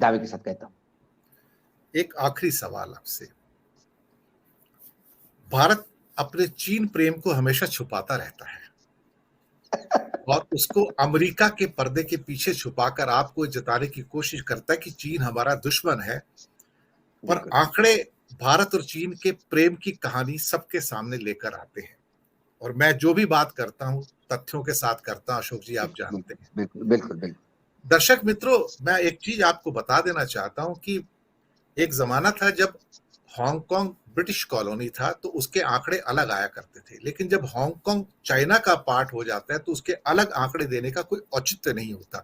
दावे के साथ कहता हूं। एक आखिरी सवाल आपसे। भारत अपने चीन प्रेम को हमेशा छुपाता रहता है और उसको अमेरिका के पर्दे के पीछे छुपाकर आपको जताने की कोशिश करता है कि चीन हमारा दुश्मन है, पर आंकड़े भारत और चीन के प्रेम की कहानी सबके सामने लेकर आते हैं। और मैं जो भी बात करता हूं तथ्यों के साथ करता हूं, अशोक जी, आप जानते हैं। बिल्कुल बिल्कुल बिल्कुल। दर्शक मित्रों, मैं एक चीज आपको बता देना चाहता हूं कि एक जमाना था जब हांगकांग ब्रिटिश कॉलोनी था तो उसके आंकड़े अलग आया करते थे, लेकिन जब हांगकांग चाइना का पार्ट हो जाता है तो उसके अलग आंकड़े देने का कोई औचित्य नहीं होता।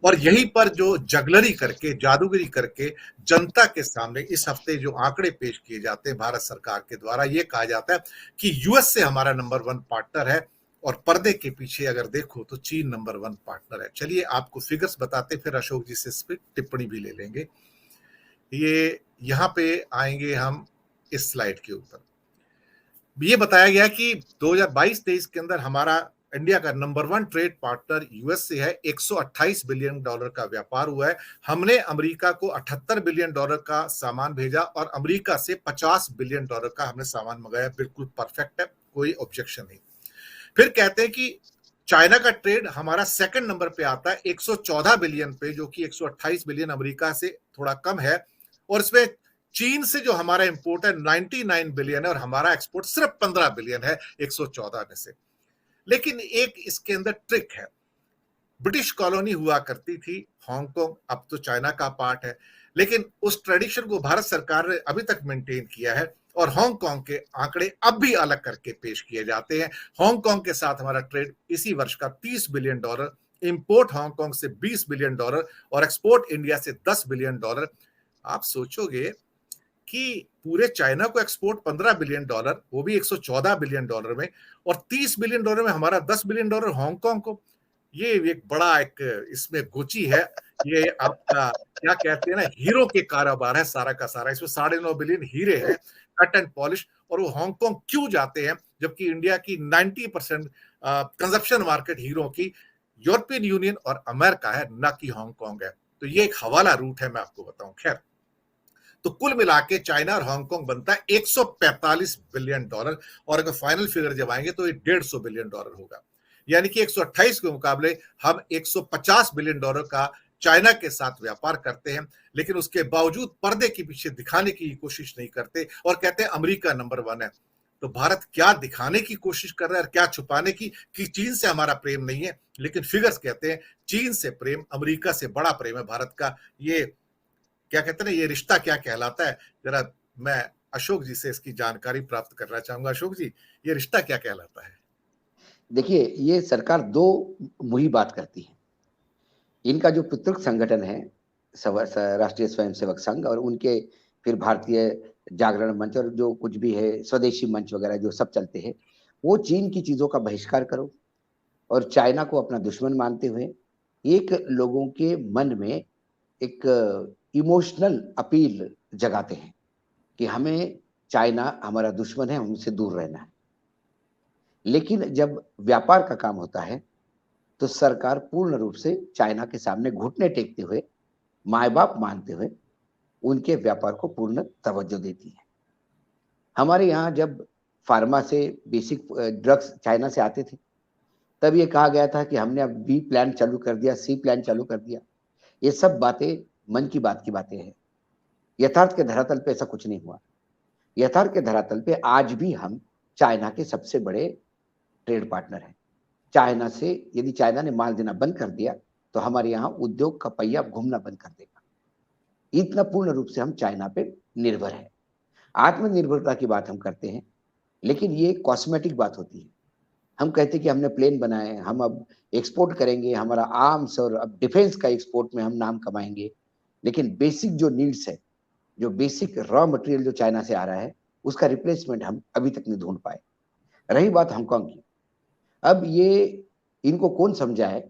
और यहीं पर जो जगलरी करके, जादूगरी करके जनता के सामने इस हफ्ते जो आंकड़े पेश किए जाते हैं भारत सरकार के द्वारा, ये कहा जाता है कि यूएस से हमारा नंबर 1 पार्टनर है और पर्दे के पीछे अगर देखो तो चीन नंबर 1 पार्टनर है। चलिए आपको फिगर्स बताते, फिर अशोक जी से इस पर टिप्पणी भी ले लेंगे। ये यहां पे आएंगे हम इस स्लाइड के ऊपर। ये बताया गया कि 2022-23 के अंदर हमारा इंडिया का नंबर 1 ट्रेड पार्टनर यूएस से है। $128 बिलियन का व्यापार हुआ है। हमने अमेरिका को $78 बिलियन का सामान भेजा और अमेरिका से $50 बिलियन का हमने सामान मंगाया। बिल्कुल परफेक्ट है, कोई ऑब्जेक्शन नहीं। फिर कहते हैं कि चाइना का ट्रेड हमारा सेकंड नंबर पे आता है 114 बिलियन पे, जो कि 128 बिलियन अमेरिका से थोड़ा कम है। और इसमें चीन से जो हमारा इंपोर्ट है 99 बिलियन है और हमारा एक्सपोर्ट सिर्फ 15 बिलियन है 114 में से। लेकिन एक इसके अंदर ट्रिक है। ब्रिटिश कॉलोनी हुआ करती थी हांगकांग, अब तो चाइना का पार्ट है, लेकिन उस ट्रेडिशन को भारत सरकार ने अभी तक मेंटेन किया है और हांगकांग के आंकड़े अब भी अलग करके पेश किए जाते हैं। हांगकांग के साथ हमारा ट्रेड इसी वर्ष का $30 बिलियन, इंपोर्ट हांगकांग से $20 बिलियन और एक्सपोर्ट इंडिया से $10 बिलियन। आप सोचोगे कि पूरे चाइना को एक्सपोर्ट $15 बिलियन, वो भी $114 बिलियन में, और $30 बिलियन में हमारा $10 बिलियन हांगकांग को। ये एक बड़ा एक इसमें गोची है। ये आपका क्या कहते हैं ना, हीरो के कारोबार है सारा का सारा। इसमें 9.5 बिलियन हीरे हैं, कट एंड पॉलिश। और वो हांगकांग क्यों जाते हैं जबकि इंडिया की 90% कंजप्शन मार्केट हीरो की यूरोपियन यूनियन और अमेरिका है, ना कि हांगकांग है। तो ये एक हवाला रूट है, मैं आपको बताऊं। खैर, तो कुल मिला के चाइना और हांगकांग बनता है $145 बिलियन, और अगर फाइनल फिगर जब आएंगे तो ये $150 बिलियन होगा। यानी कि 128 के मुकाबले हम $150 बिलियन का चाइना के साथ व्यापार करते हैं, लेकिन उसके बावजूद पर्दे के पीछे दिखाने की कोशिश नहीं करते और कहते हैं अमेरिका नंबर 1 है। तो भारत क्या दिखाने की कोशिश कर रहा है और क्या छुपाने की, कि चीन से हमारा प्रेम नहीं है, लेकिन फिगर्स कहते हैं चीन से प्रेम, अमेरिका से बड़ा प्रेम है भारत का। ये क्या कहते हैं ना, ये रिश्ता क्या कहलाता है? जरा मैं अशोक जी से इसकी जानकारी प्राप्त करना चाहूंगा। अशोक जी, ये रिश्ता क्या कहलाता है? देखिए, ये सरकार दो मुही बात करती है। इनका जो पितृक संगठन है, राष्ट्रीय स्वयंसेवक संघ, और उनके फिर भारतीय जागरण मंच और जो कुछ भी है स्वदेशी मंच वगैरह जो सब चलते हैं, वो चीन की चीजों का बहिष्कार करो और चाइना को अपना दुश्मन मानते हुए एक लोगों के मन में एक इमोशनल अपील जगाते हैं कि हमें चाइना हमारा दुश्मन है, हमसे दूर रहना है। लेकिन जब व्यापार का काम होता है तो सरकार पूर्ण रूप से चाइना के सामने घुटने टेकते हुए, माए बाप मानते हुए उनके व्यापार को पूर्ण तवज्जो देती है। हमारे यहाँ जब फार्मा से बेसिक ड्रग्स चाइना से आते थे, तब ये कहा गया था कि हमने अब बी प्लान चालू कर दिया, सी प्लान चालू कर दिया। ये सब बातें मन की बातें हैं। यथार्थ के धरातल पे ऐसा कुछ नहीं हुआ। यथार्थ के धरातल पे आज भी हम चाइना के सबसे बड़े ट्रेड पार्टनर हैं। चाइना से यदि चाइना ने माल देना बंद कर दिया तो हमारे यहाँ उद्योग का पहिया घूमना बंद कर देगा। इतना पूर्ण रूप से हम चाइना पे निर्भर है। आत्मनिर्भरता की बात हम करते हैं, लेकिन ये कॉस्मेटिक बात होती है। हम कहते हैं कि हमने प्लेन बनाए, हम अब एक्सपोर्ट करेंगे, हमारा आर्म्स और अब डिफेंस का एक्सपोर्ट में हम नाम कमाएंगे, लेकिन बेसिक जो नीड्स है, जो बेसिक रॉ मटेरियल जो चाइना से आ रहा है, उसका रिप्लेसमेंट हम अभी तक नहीं ढूंढ पाए। रही बात हांगकांग की, अब ये इनको कौन समझाए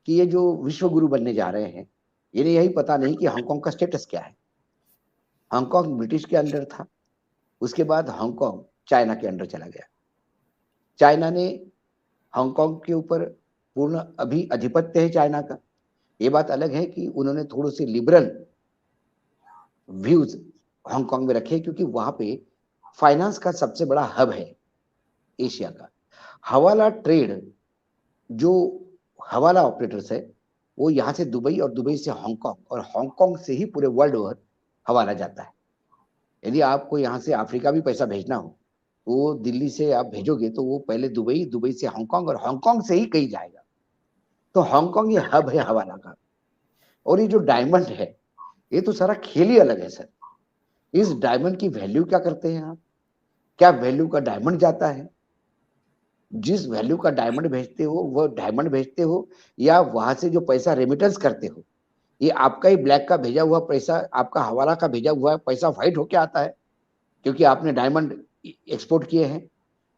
कि ये जो विश्व गुरु बनने जा रहे हैं, इन्हें यही पता नहीं कि हांगकांग का स्टेटस क्या है। हांगकांग ब्रिटिश के अंडर था, उसके बाद हांगकांग चाइना के अंडर चला गया। चाइना ने हांगकांग के ऊपर पूर्ण अभी आधिपत्य है चाइना का। ये बात अलग है कि उन्होंने थोड़े से लिबरल व्यूज हांगकांग में रखे, क्योंकि वहां पे फाइनेंस का सबसे बड़ा हब है एशिया का। हवाला ट्रेड, जो हवाला ऑपरेटर्स है, वो यहाँ से दुबई और दुबई से हांगकांग और हांगकांग से ही पूरे वर्ल्ड ओवर हवाला जाता है। यदि आपको यहाँ से अफ्रीका भी पैसा भेजना हो तो वो दिल्ली से आप भेजोगे तो वो पहले दुबई, दुबई से हांगकांग और हांगकांग से ही कहीं जाएगा। तो हांगकांग ये हब है हवाला का। और ये जो डायमंड है, ये तो सारा खेल ही अलग है सर। इस डायमंड की वैल्यू क्या करते हैं आप? क्या वैल्यू का डायमंड जाता है? जिस वैल्यू का डायमंड भेजते हो वो डायमंड भेजते हो, या वहां से जो पैसा रेमिटेंस करते हो, ये आपका ही ब्लैक का भेजा हुआ पैसा, आपका हवाला का भेजा हुआ पैसा व्हाइट होके आता है, क्योंकि आपने डायमंड एक्सपोर्ट किए हैं।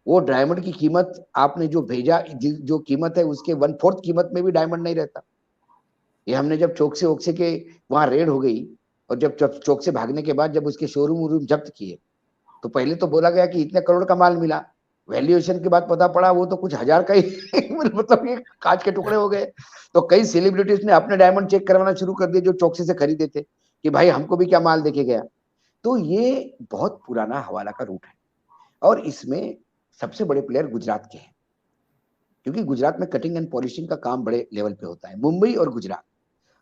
वो डायमंड की कीमत आपने जो भेजा, जो कीमत है उसके 1/4 कीमत में भी डायमंड नहीं रहता। ये हमने जब चौकसे ओकसे के वहां रेड हो गई, और जब चौक से भागने के बाद जब उसके शोरूम वूरूम जब्त किए, तो पहले तो बोला गया कि इतने करोड़ का माल मिला। वैल्यूएशन के बाद पता पड़ा वो तो कुछ हजार का ही मतलब ये कांच के टुकड़े हो गए। तो कई सेलिब्रिटीज ने अपने डायमंड चेक करवाना शुरू कर दिए जो चौकसी से खरीदे थे, कि भाई हमको भी क्या माल देके गया। तो ये बहुत पुराना हवाला का रूट है। और इसमें सबसे बड़े प्लेयर गुजरात के हैं, क्योंकि गुजरात में कटिंग एंड पॉलिशिंग का काम बड़े लेवल पे होता है, मुंबई और गुजरात।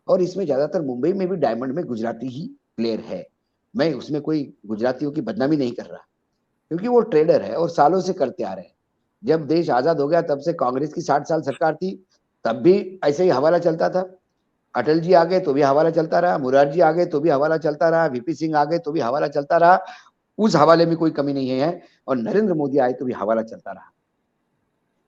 और इसमें ज्यादातर मुंबई में भी डायमंड में गुजराती ही प्लेयर है। मैं उसमें कोई गुजरातियों की बदनामी नहीं कर रहा, क्योंकि वो ट्रेडर है और सालों से करते आ रहे हैं। जब देश आजाद हो गया तब से कांग्रेस की 60 साल सरकार थी, तब भी ऐसे ही हवाला चलता था। अटल जी आ गए तो भी हवाला चलता रहा, मुरारजी आ गए तो भी हवाला चलता रहा, वीपी सिंह आ गए तो भी हवाला चलता रहा। उस हवाले में कोई कमी नहीं है। और नरेंद्र मोदी आए तो भी हवाला चलता रहा।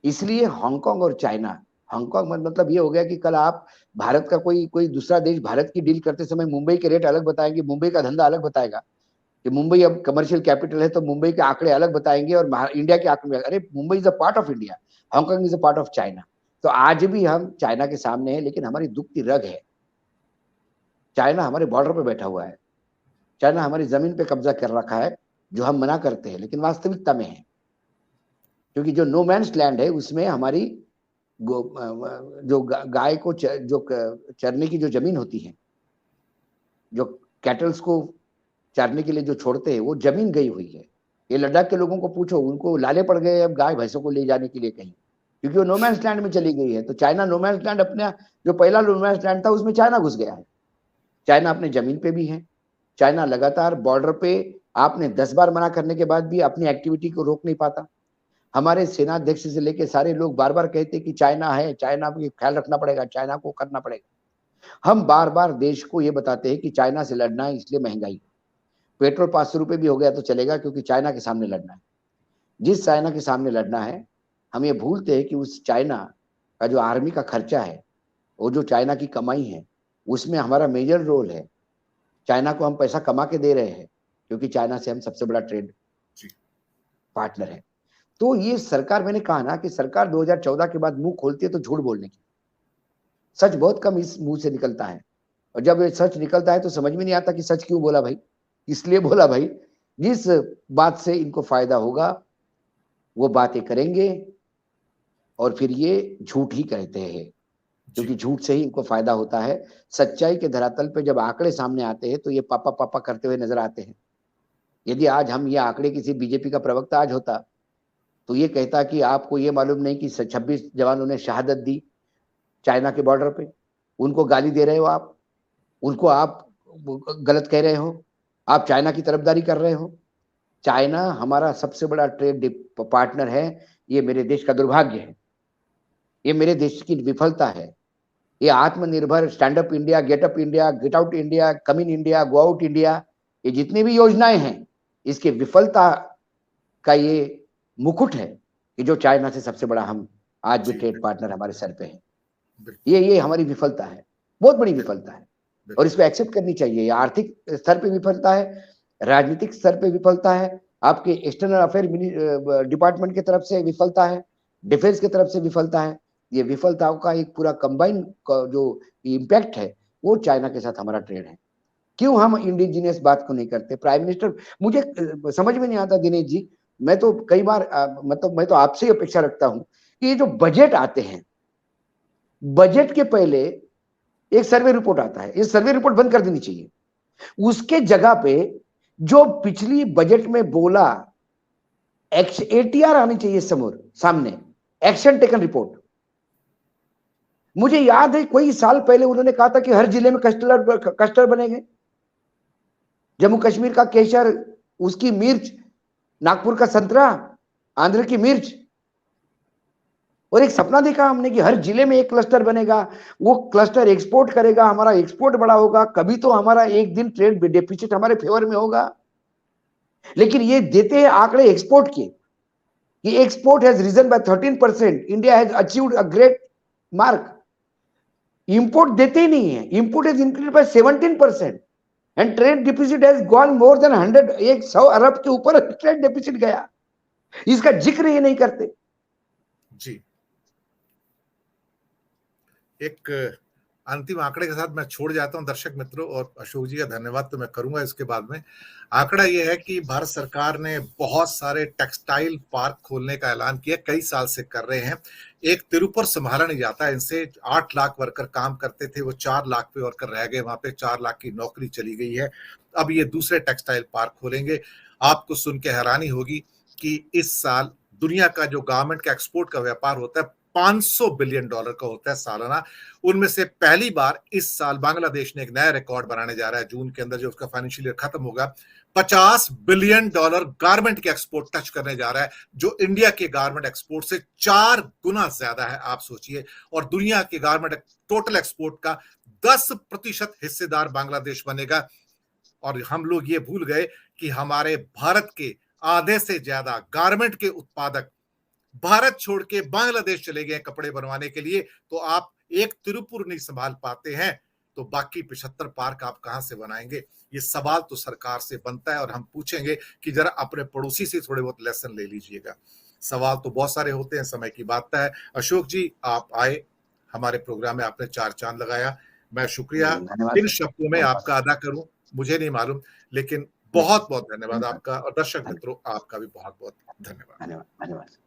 इसलिए हांगकांग और चाइना, हांगकांग मतलब ये हो गया कि कल आप भारत का कोई कोई दूसरा देश भारत की डील करते समय मुंबई के रेट अलग बताएंगे, मुंबई का धंधा अलग बताएगा कि मुंबई अब कमर्शियल कैपिटल है तो मुंबई के आंकड़े अलग बताएंगे और इंडिया के आंकड़े। अरे Mumbai is a part of India, Hong Kong is a part of China. तो आज भी हम चाइना के सामने है, लेकिन हमारी दुखती रग है, चाइना हमारे बॉर्डर पे बैठा हुआ है। चाइना हमारी जमीन पे कब्जा कर रखा है, जो हम मना करते हैं लेकिन वास्तविकता में है। क्योंकि जो नो मैन्स लैंड है उसमें हमारी जो गाय को जो चरने की जो जमीन होती है, जो कैटल्स को चरने के लिए जो छोड़ते हैं, वो जमीन गई हुई है। ये लद्दाख के लोगों को पूछो, उनको लाले पड़ गए अब गाय भैंसों को ले जाने के लिए कहीं, क्योंकि वो नोमैंस लैंड में चली गई है। तो चाइना नोमैंस लैंड अपने, जो पहला नोमैंस लैंड था उसमें चाइना घुस गया है। चाइना अपने जमीन पे भी है। चाइना लगातार बॉर्डर पे, आपने 10 बार मना करने के बाद भी अपनी एक्टिविटी को रोक नहीं पाता। हमारे सेनाध्यक्ष से लेके सारे लोग बार बार कहते कि चाइना है, चाइना को ख्याल रखना पड़ेगा, चाइना को करना पड़ेगा। हम बार बार देश को ये बताते हैं कि चाइना से लड़ना है, इसलिए महंगाई, पेट्रोल 500 रुपए भी हो गया तो चलेगा, क्योंकि चाइना के सामने लड़ना है। जिस चाइना के सामने लड़ना है, हम ये भूलते हैं कि उस चाइना का जो आर्मी का खर्चा है, वो जो चाइना की कमाई है, उसमें हमारा मेजर रोल है। चाइना को हम पैसा कमा के दे रहे हैं, क्योंकि चाइना से हम सबसे बड़ा ट्रेड पार्टनर है। तो ये सरकार, मैंने कहा ना कि सरकार 2014 के बाद मुंह खोलती है तो झूठ बोलने की, सच बहुत कम इस मुंह से निकलता है। और जब ये सच निकलता है तो समझ में नहीं आता कि सच क्यों बोला भाई, इसलिए बोला भाई। जिस बात से इनको फायदा होगा वो बातें करेंगे, और फिर ये झूठ ही कहते हैं, क्योंकि झूठ से ही इनको फायदा होता है। सच्चाई के धरातल पे जब आंकड़े सामने आते हैं तो ये पापा पापा करते हुए नजर आते हैं। यदि आज हम ये आंकड़े किसी बीजेपी का प्रवक्ता आज होता तो ये कहता कि आपको ये मालूम नहीं कि 26 जवानों ने शहादत दी चाइना के बॉर्डर पे, उनको गाली दे रहे हो आप, उनको आप गलत कह रहे हो, आप चाइना की तरफदारी कर रहे हो। चाइना हमारा सबसे बड़ा ट्रेड पार्टनर है। ये मेरे देश का दुर्भाग्य है, ये मेरे देश की विफलता है। ये आत्मनिर्भर, stand up India, get up India, get out India, come in India, go out India, ये जितनी भी योजनाएं हैं, इसके विफलता का ये मुकुट है कि जो चाइना से सबसे बड़ा हम आज भी ट्रेड पार्टनर हमारे सर पे है। ये हमारी विफलता है, बहुत बड़ी विफलता है, और इसको एक्सेप्ट करनी चाहिए। ये आर्थिक स्तर पे विफलता है, राजनीतिक स्तर पे विफलता है, आपके एक्सटर्नल अफेयर डिपार्टमेंट की तरफ से विफलता है, डिफेंस की तरफ से विफलता है। ये विफलताओं का एक पूरा कंबाइन जो इम्पैक्ट है, वो चाइना के साथ हमारा ट्रेड है। क्यों हम इंडिजिनियस बात को नहीं करते? प्राइम मिनिस्टर, मुझे समझ में नहीं आता दिनेश जी। मैं तो कई बार मतलब मैं तो आपसे ही अपेक्षा रखता हूं कि ये जो बजट आते हैं, बजट के पहले एक सर्वे रिपोर्ट आता है, ये सर्वे रिपोर्ट बंद कर देनी चाहिए। उसके जगह पे जो पिछली बजट में बोला, ATR आनी चाहिए सामने, एक्शन टेकन रिपोर्ट। मुझे याद है कोई साल पहले उन्होंने कहा था कि हर जिले में क्लस्टर बनेंगे, जम्मू कश्मीर का केसर, उसकी मिर्च, नागपुर का संतरा, आंध्र की मिर्च, और एक सपना देखा हमने कि हर जिले में एक क्लस्टर बनेगा, वो क्लस्टर एक्सपोर्ट करेगा, हमारा एक्सपोर्ट बड़ा होगा, कभी तो हमारा एक दिन ट्रेड डेफिसिट हमारे फेवर में होगा। लेकिन ये देते हैं आंकड़े एक्सपोर्ट के, कि export has risen by 13%, India has achieved a great mark. Import देते ही नहीं है, import has increased by 17% and trade deficit has gone more than 100 अरब के ऊपर ट्रेड डेफिसिट गया। इसका जिक्र ये नहीं करते जी। एक अंतिम आंकड़े के साथ मैं छोड़ जाता हूं दर्शक मित्रों, और अशोक जी का धन्यवाद तो मैं करूंगा इसके बाद में। आंकड़ा यह है कि भारत सरकार ने बहुत सारे टेक्सटाइल पार्क खोलने का ऐलान किया, कई साल से कर रहे हैं। एक तिरुपुर संभाला नहीं जाता, इनसे 8 लाख वर्कर काम करते थे, वो 4 लाख पे वर्कर रह गए, वहां पे 4 लाख की नौकरी चली गई है। अब ये दूसरे टेक्सटाइल पार्क खोलेंगे। आपको सुन के हैरानी होगी कि इस साल दुनिया का जो गारमेंट का एक्सपोर्ट का व्यापार होता है $500 बिलियन का होता है सालाना। उनमें से पहली बार इस साल बांग्लादेश ने एक नया रिकॉर्ड बनाने जा रहा है, जून के अंदर जो उसका फाइनेंशियल ईयर खत्म होगा, $50 बिलियन गारमेंट के एक्सपोर्ट टच करने जा रहा है, जो इंडिया के गारमेंट एक्सपोर्ट से 4 गुना ज्यादा है, आप सोचिए। और दुनिया के गारमेंट टोटल एक्सपोर्ट का 10% हिस्सेदार बांग्लादेश बनेगा। और हम लोग ये भूल गए कि हमारे भारत के आधे से ज्यादा गारमेंट के उत्पादक भारत छोड़ के बांग्लादेश चले गए कपड़े बनवाने के लिए। तो आप एक तिरुपुर नहीं संभाल पाते हैं, तो बाकी 75 पार्क आप कहां से बनाएंगे? ये सवाल तो सरकार से बनता है, और हम पूछेंगे कि जरा अपने पड़ोसी से थोड़े बहुत लेसन ले लीजिएगा। सवाल तो बहुत सारे होते हैं, समय की बात है। अशोक जी, आप आए हमारे प्रोग्राम में, आपने 4 चांद लगाया। मैं शुक्रिया इन शब्दों में आपका अदा करूं, मुझे नहीं मालूम, लेकिन बहुत बहुत धन्यवाद आपका, और दर्शक मित्रों आपका भी बहुत बहुत धन्यवाद। धन्यवाद।